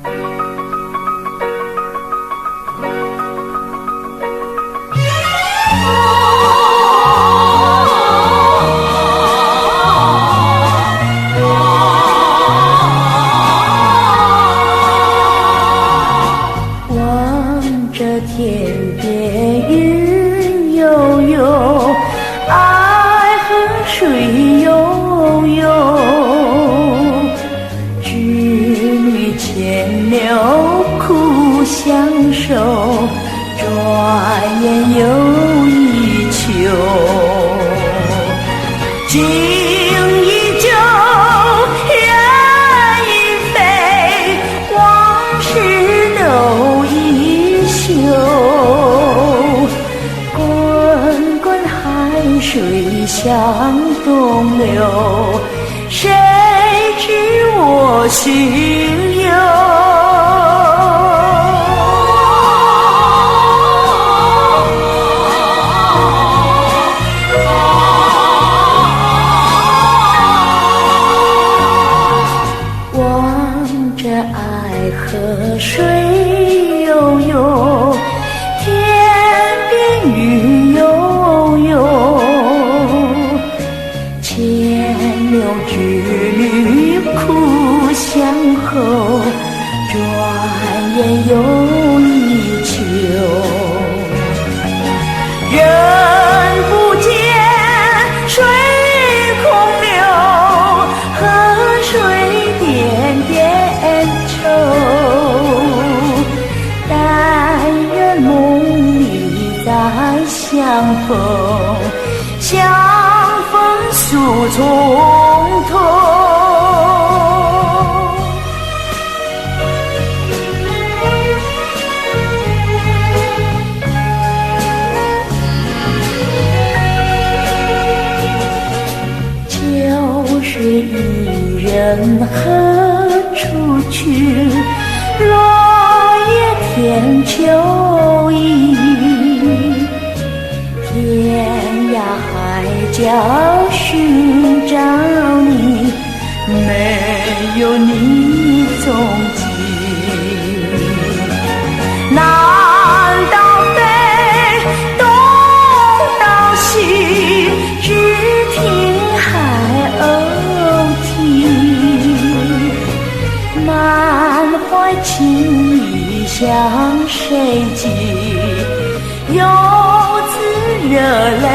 望着天边云悠悠，爱河水悠悠，织女牵牛苦相守，转眼又一秋。情依旧，人已飞，往事都已休。滚滚海水向东流，谁知我心忧？望着爱河水悠悠，天边云悠悠，牵牛织女苦相候，转眼又一秋。人不见水空流，河水点点愁。但愿梦里再相逢，相逢诉从头。秋水伊人何处去？落叶添秋意。天涯海角寻找你，没有你踪迹。南到北，东到西，只听海鸥啼。满怀情意向谁寄？又自热泪